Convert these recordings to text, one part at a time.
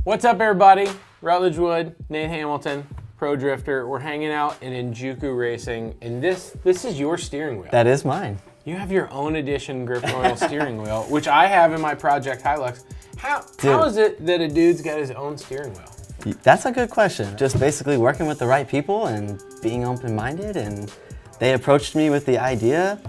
What's up, everybody? Rutledge Wood, Nate Hamiton, pro drifter. We're hanging out in Enjuku Racing, and this is your steering wheel. That is mine. You have your own edition grip oil steering wheel, which I have in my Project Hilux. How is it that a dude's got his own steering wheel? That's a good question. Just basically working with the right people and being open-minded, and they approached me with the idea,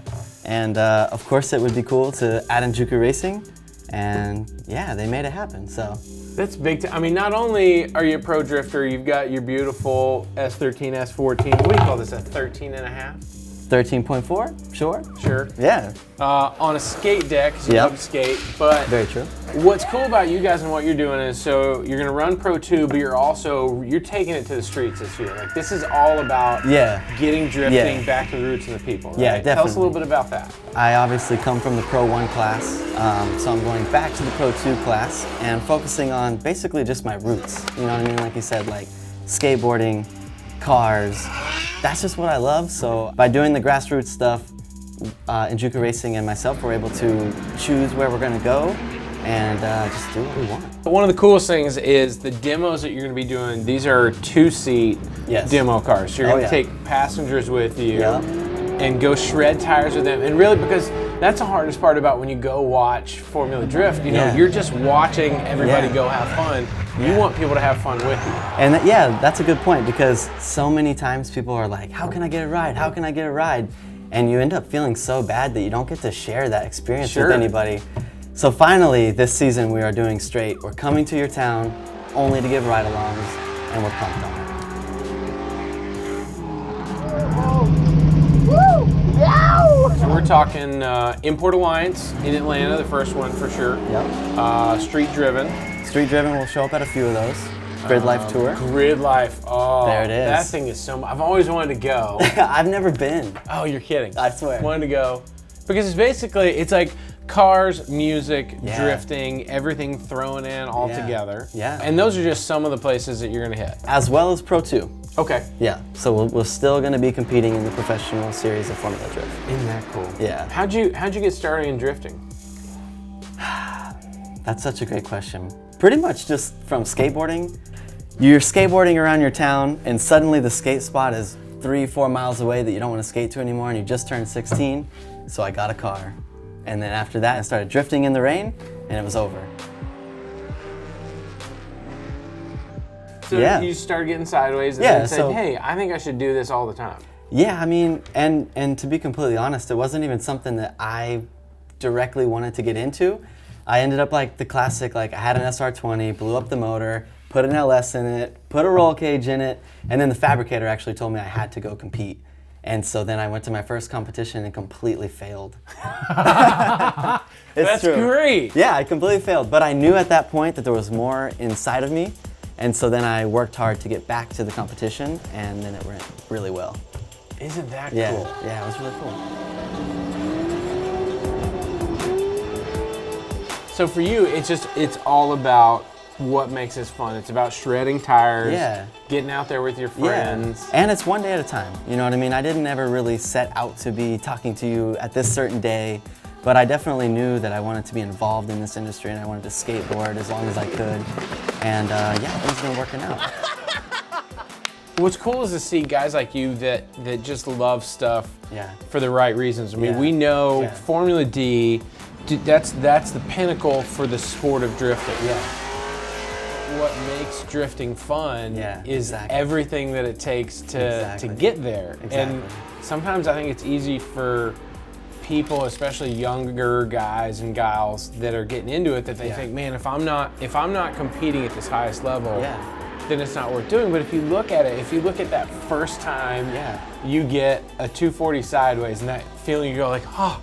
and of course it would be cool to add Enjuku Racing, and yeah, they made it happen, so. That's big. I mean, not only are you a pro drifter, you've got your beautiful S13, S14. What do you call this, a 13 and a half? 13.4, sure. Sure. Yeah. On a skate deck, because you love to skate. But very true. What's cool about you guys and what you're doing is, so you're going to run Pro 2, but you're taking it to the streets this year. Like, this is all about getting drifting back to the roots of the people. Right? Yeah, definitely. Tell us a little bit about that. I obviously come from the Pro 1 class, so I'm going back to the Pro 2 class and focusing on basically just my roots. You know what I mean? Like you said, like skateboarding, cars. That's just what I love. So by doing the grassroots stuff, Enjuku Racing and myself were able to choose where we're going to go and just do what we want. One of the coolest things is the demos that you're going to be doing. These are two-seat demo cars. So you're going to take passengers with you and go shred tires with them. And really, because that's the hardest part about when you go watch Formula Drift. You know, you're just watching everybody go have fun. You want people to have fun with you. And that's a good point, because so many times people are like, how can I get a ride? How can I get a ride? And you end up feeling so bad that you don't get to share that experience with anybody. So finally, this season we are doing straight. We're coming to your town only to give ride-alongs, and we're pumped on it. So we're talking Import Alliance in Atlanta, the first one for sure. Yep. Street Driven. Street Driven will show up at a few of those. Grid Life Tour. Grid Life, oh. There it is. That thing is so much. I've always wanted to go. I've never been. Oh, you're kidding. I swear. Wanted to go. Because it's basically, it's like cars, music, drifting, everything thrown in all together. Yeah. And those are just some of the places that you're going to hit. As well as Pro 2. Okay. Yeah, so we're still going to be competing in the professional series of Formula Drift. Isn't that cool? Yeah. How'd you get started in drifting? That's such a great question. Pretty much just from skateboarding. You're skateboarding around your town and suddenly the skate spot is 3-4 miles away that you don't want to skate to anymore, and you just turned 16. So I got a car. And then after that I started drifting in the rain, and it was over. So you started getting sideways and then said, hey, I think I should do this all the time. Yeah, I mean, and to be completely honest, it wasn't even something that I directly wanted to get into. I ended up like the classic, like I had an SR20, blew up the motor, put an LS in it, put a roll cage in it, and then the fabricator actually told me I had to go compete. And so then I went to my first competition and completely failed. That's great. Yeah, I completely failed. But I knew at that point that there was more inside of me. And so then I worked hard to get back to the competition, and then it went really well. Isn't that cool? Yeah, it was really cool. So for you, it's all about what makes this fun. It's about shredding tires, getting out there with your friends. And it's one day at a time, you know what I mean? I didn't ever really set out to be talking to you at this certain day, but I definitely knew that I wanted to be involved in this industry and I wanted to skateboard as long as I could. And things been working out. What's cool is to see guys like you that just love stuff for the right reasons. I mean, we know Formula D, that's the pinnacle for the sport of drifting. What makes drifting fun is everything that it takes to get there. And sometimes I think it's easy for people, especially younger guys and gals that are getting into it, that they think, man, if I'm not competing at this highest level, then it's not worth doing. But if you look at it, if you look at that first time you get a 240 sideways and that feeling, you go like, oh,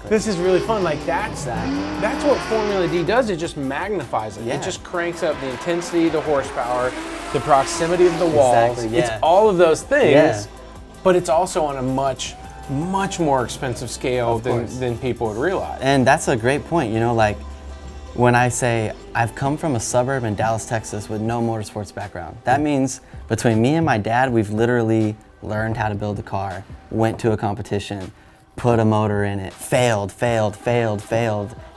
this is really fun. Like that's what Formula D does. It just magnifies it. It just cranks up the intensity, the horsepower, the proximity of the walls. It's all of those things, but it's also on a much more expensive scale than people would realize. And that's a great point. You know, like when I say I've come from a suburb in Dallas, Texas with no motorsports background, that means between me and my dad, we've literally learned how to build a car, went to a competition, put a motor in it, failed,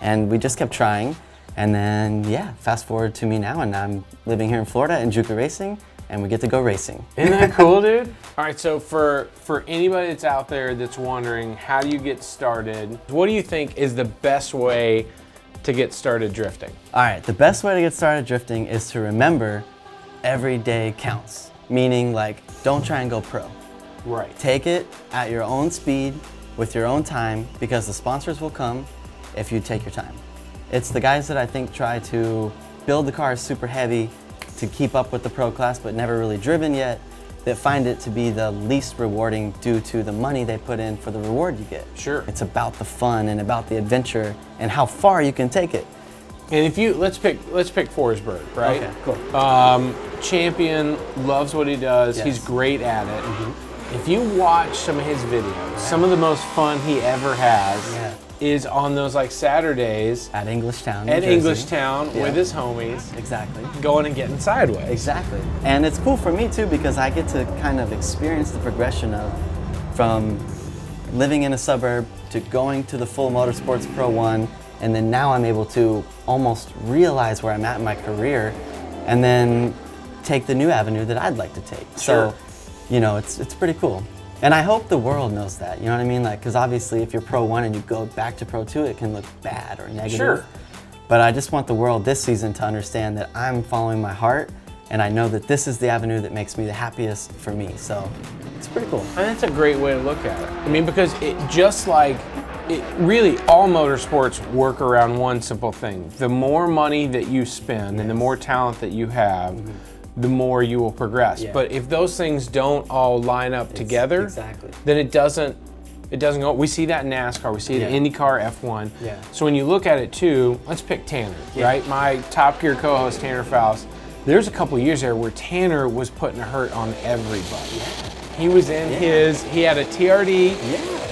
and we just kept trying. And then, yeah, fast forward to me now, and I'm living here in Florida, Enjuku Racing, and we get to go racing. Isn't that cool, dude? All right, so for anybody that's out there that's wondering, how do you get started? What do you think is the best way to get started drifting? All right, the best way to get started drifting is to remember every day counts. Meaning, like, don't try and go pro. Right. Take it at your own speed, with your own time, because the sponsors will come if you take your time. It's the guys that I think try to build the cars super heavy to keep up with the pro class but never really driven yet, that find it to be the least rewarding due to the money they put in for the reward you get. Sure. It's about the fun and about the adventure and how far you can take it. And if you, let's pick Forsberg, right? Okay, cool. Champion, loves what he does. Yes. He's great at it. If you watch some of his videos, some of the most fun he ever has is on those like Saturdays at Englishtown, New at Jersey. Englishtown with his homies. Exactly. Going and getting sideways. Exactly. And it's cool for me too because I get to kind of experience the progression of from living in a suburb to going to the full motorsports Pro 1, and then now I'm able to almost realize where I'm at in my career and then take the new avenue that I'd like to take. Sure. So, you know, it's pretty cool. And I hope the world knows that, you know what I mean? Like, because obviously if you're Pro 1 and you go back to Pro 2, it can look bad or negative. Sure. But I just want the world this season to understand that I'm following my heart, and I know that this is the avenue that makes me the happiest for me. So it's pretty cool. And that's a great way to look at it. I mean, because it just like, it really, all motorsports work around one simple thing. The more money that you spend and the more talent that you have, the more you will progress. But if those things don't all line up together, then it doesn't go. We see that in NASCAR, we see it in IndyCar, F1. So when you look at it too, let's pick Tanner, right? My Top Gear co-host, Tanner Faust. There's a couple years there where Tanner was putting a hurt on everybody. He was in he had a TRD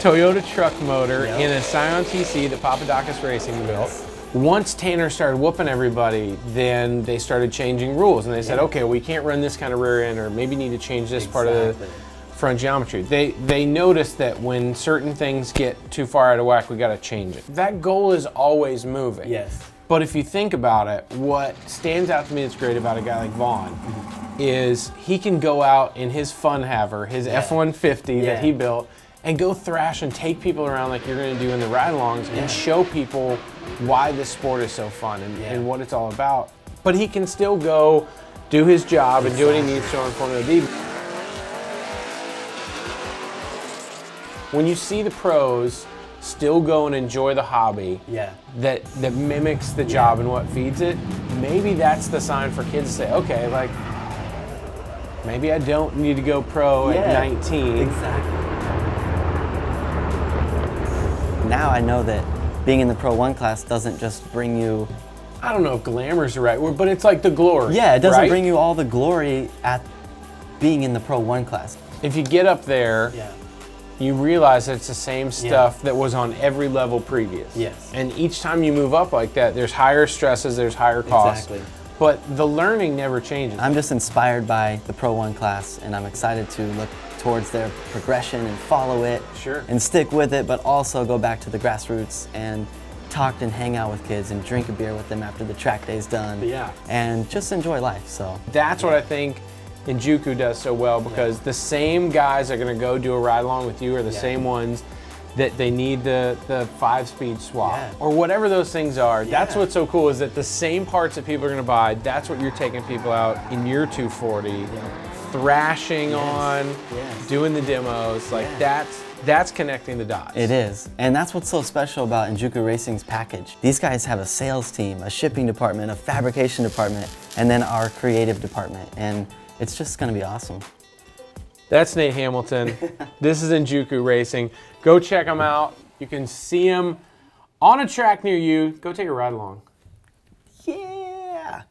Toyota truck motor in a Scion TC that Papadakis Racing built. Once Tanner started whooping everybody, then they started changing rules, and they said, okay, we can't run this kind of rear end, or maybe need to change this part of the front geometry. They noticed that when certain things get too far out of whack, we got to change it. That goal is always moving. But if you think about it, what stands out to me that's great about a guy like Vaughn is he can go out in his fun haver, his F-150 that he built, and go thrash and take people around like you're going to do in the ride-alongs and show people why this sport is so fun and what it's all about. But he can still go do his job and do what he needs to on Formula D. When you see the pros still go and enjoy the hobby that mimics the job and what feeds it, maybe that's the sign for kids to say, okay, like, maybe I don't need to go pro at 19. Exactly. Now I know that being in the Pro 1 class doesn't just bring you... I don't know if glamour's the right word, but it's like the glory. Yeah, it doesn't bring you all the glory at being in the Pro 1 class. If you get up there, you realize that it's the same stuff that was on every level previous. And each time you move up like that, there's higher stresses, there's higher costs. But the learning never changes. I'm just inspired by the Pro 1 class, and I'm excited to look towards their progression and follow it and stick with it, but also go back to the grassroots and talk and hang out with kids and drink a beer with them after the track day's done and just enjoy life. So that's what I think Enjuku does so well, because the same guys are going to go do a ride along with you are the same ones that they need the 5-speed swap or whatever those things are. That's what's so cool, is that the same parts that people are going to buy, that's what you're taking people out in your 240, thrashing on, doing the demos. Like that's connecting the dots. It is. And that's what's so special about Enjuku Racing's package. These guys have a sales team, a shipping department, a fabrication department, and then our creative department. And it's just going to be awesome. That's Nate Hamiton. This is Enjuku Racing. Go check them out. You can see them on a track near you. Go take a ride along. Yeah.